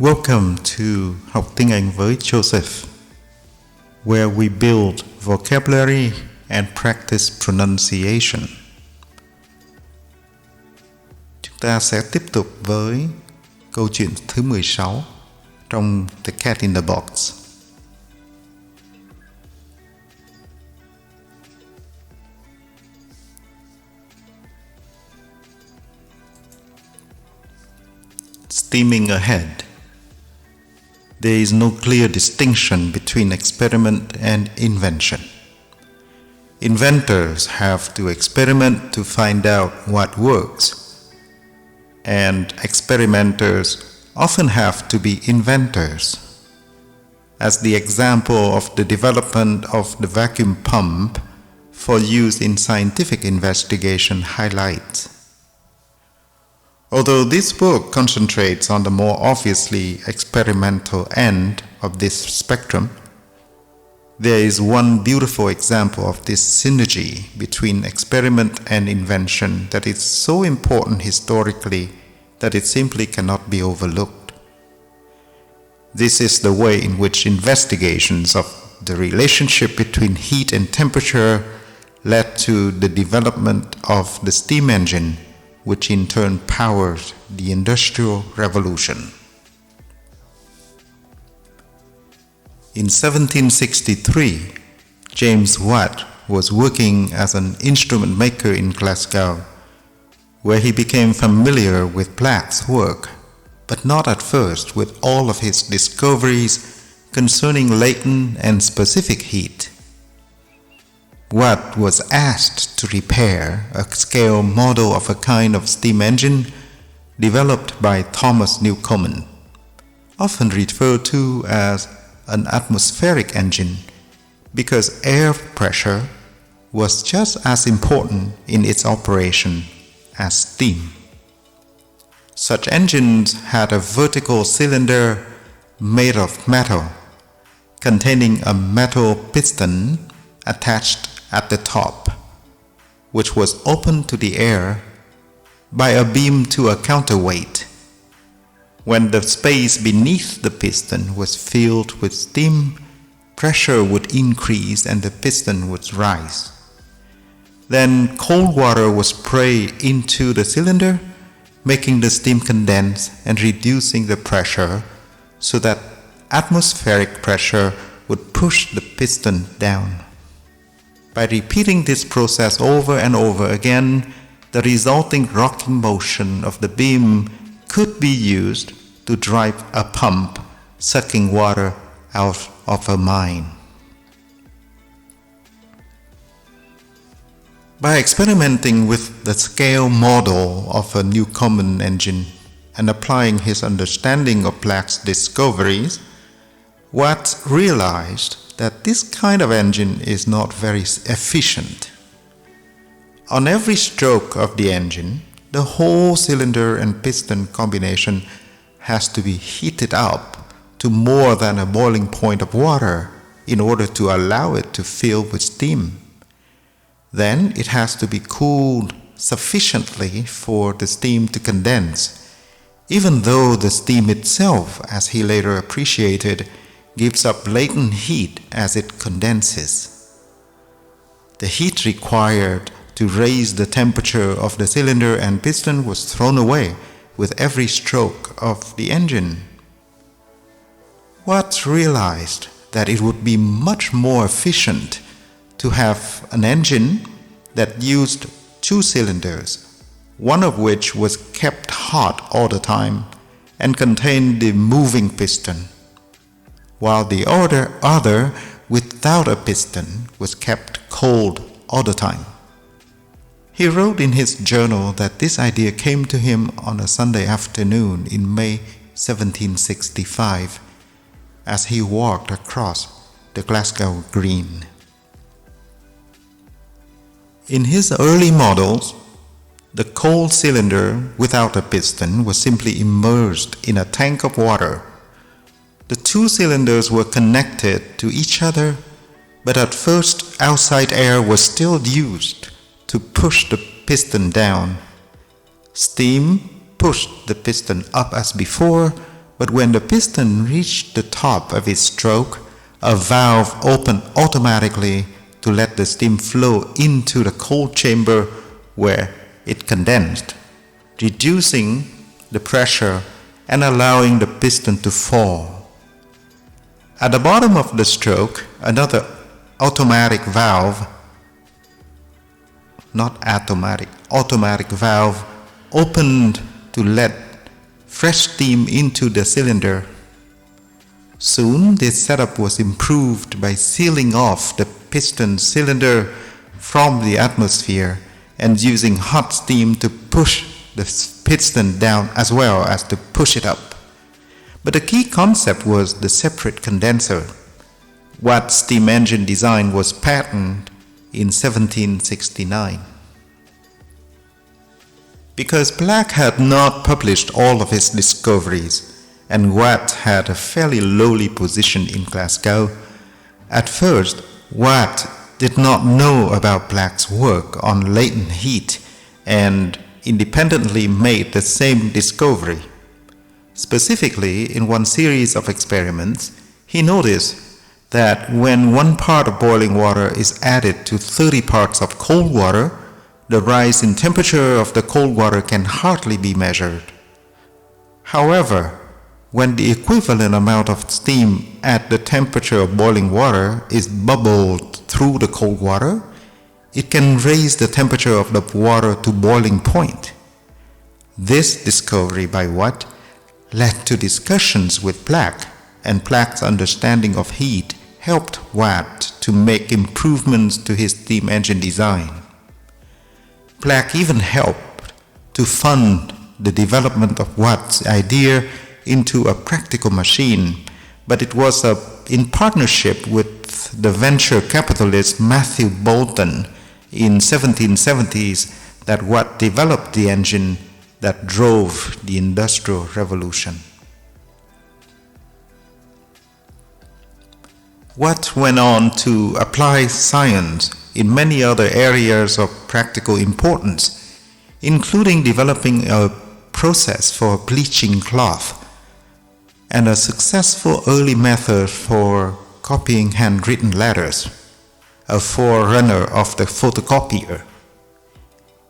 Welcome to Học tiếng Anh với Joseph, where we build vocabulary and practice pronunciation. Chúng ta sẽ tiếp tục với câu chuyện thứ 16 trong The Cat in the Box. Steaming ahead. There is no clear distinction between experiment and invention. Inventors have to experiment to find out what works, and experimenters often have to be inventors. As the example of the development of the vacuum pump for use in scientific investigation highlights. Although this book concentrates on the more obviously experimental end of this spectrum, there is one beautiful example of this synergy between experiment and invention that is so important historically that it simply cannot be overlooked. This is the way in which investigations of the relationship between heat and temperature led to the development of the steam engine, which in turn powered the Industrial Revolution. In 1763, James Watt was working as an instrument maker in Glasgow, where he became familiar with Black's work, but not at first with all of his discoveries concerning latent and specific heat. Watt was asked to repair a scale model of a kind of steam engine developed by Thomas Newcomen, often referred to as an atmospheric engine, because air pressure was just as important in its operation as steam. Such engines had a vertical cylinder made of metal, containing a metal piston attached at the top, which was open to the air by a beam to a counterweight. When the space beneath the piston was filled with steam, pressure would increase and the piston would rise. Then cold water was sprayed into the cylinder, making the steam condense and reducing the pressure so that atmospheric pressure would push the piston down. By repeating this process over and over again, the resulting rocking motion of the beam could be used to drive a pump sucking water out of a mine. By experimenting with the scale model of a Newcomen engine and applying his understanding of Black's discoveries, Watt realized that this kind of engine is not very efficient. On every stroke of the engine, the whole cylinder and piston combination has to be heated up to more than a boiling point of water in order to allow it to fill with steam. Then it has to be cooled sufficiently for the steam to condense, even though the steam itself, as he later appreciated, gives up latent heat as it condenses. The heat required to raise the temperature of the cylinder and piston was thrown away with every stroke of the engine. Watt realized that it would be much more efficient to have an engine that used two cylinders, one of which was kept hot all the time and contained the moving piston, while the other without a piston was kept cold all the time. He wrote in his journal that this idea came to him on a Sunday afternoon in May 1765 as he walked across the Glasgow Green. In his early models, the cold cylinder without a piston was simply immersed in a tank of water. The two cylinders were connected to each other, but at first outside air was still used to push the piston down. Steam pushed the piston up as before, but when the piston reached the top of its stroke, a valve opened automatically to let the steam flow into the cold chamber where it condensed, reducing the pressure and allowing the piston to fall. At the bottom of the stroke, another automatic valve opened to let fresh steam into the cylinder. Soon, this setup was improved by sealing off the piston cylinder from the atmosphere and using hot steam to push the piston down as well as to push it up. But the key concept was the separate condenser. Watt's steam engine design was patented in 1769. Because Black had not published all of his discoveries, and Watt had a fairly lowly position in Glasgow, at first Watt did not know about Black's work on latent heat and independently made the same discovery. Specifically, in one series of experiments, he noticed that when 1 part of boiling water is added to 30 parts of cold water, the rise in temperature of the cold water can hardly be measured. However, when the equivalent amount of steam at the temperature of boiling water is bubbled through the cold water, it can raise the temperature of the water to boiling point. This discovery by Watt led to discussions with Black, and Black's understanding of heat helped Watt to make improvements to his steam engine design. Black even helped to fund the development of Watt's idea into a practical machine, but it was in partnership with the venture capitalist Matthew Boulton in 1770s that Watt developed the engine that drove the Industrial Revolution. Watt went on to apply science in many other areas of practical importance, including developing a process for bleaching cloth and a successful early method for copying handwritten letters, a forerunner of the photocopier.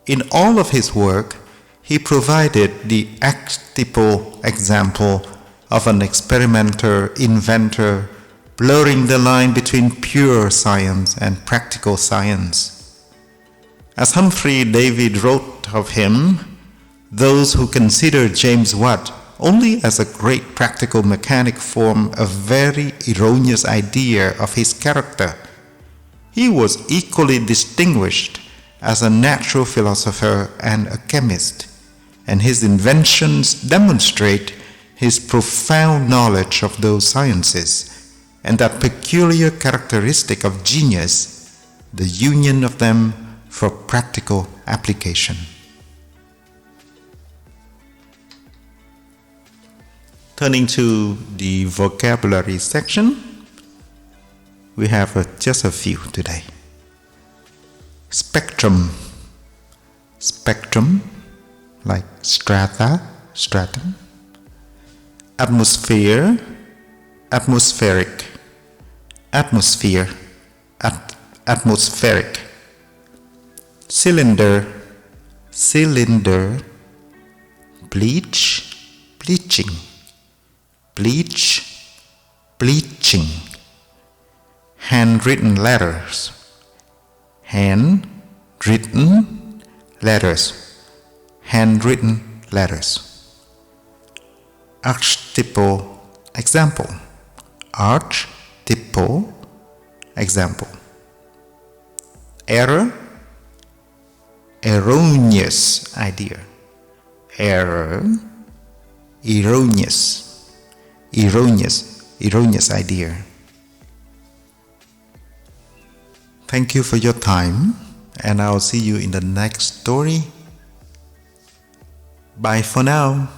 In all of his work, he provided the archetypal example of an experimenter, inventor, blurring the line between pure science and practical science. As Humphrey Davy wrote of him, those who consider James Watt only as a great practical mechanic form a very erroneous idea of his character. He was equally distinguished as a natural philosopher and a chemist, and his inventions demonstrate his profound knowledge of those sciences and that peculiar characteristic of genius, the union of them for practical application. Turning to the vocabulary section, we have just a few today. Spectrum. Spectrum, like strata, stratum. Atmosphere, atmospheric. Atmosphere, atmospheric. Cylinder, cylinder. Bleach, bleaching. Bleach, bleaching. Handwritten letters. Handwritten letters. Handwritten letters. Archetypal example. Archetypal example. Error, erroneous idea. Error, erroneous. Erroneous idea. Thank you for your time, and I'll see you in the next story. Bye for now.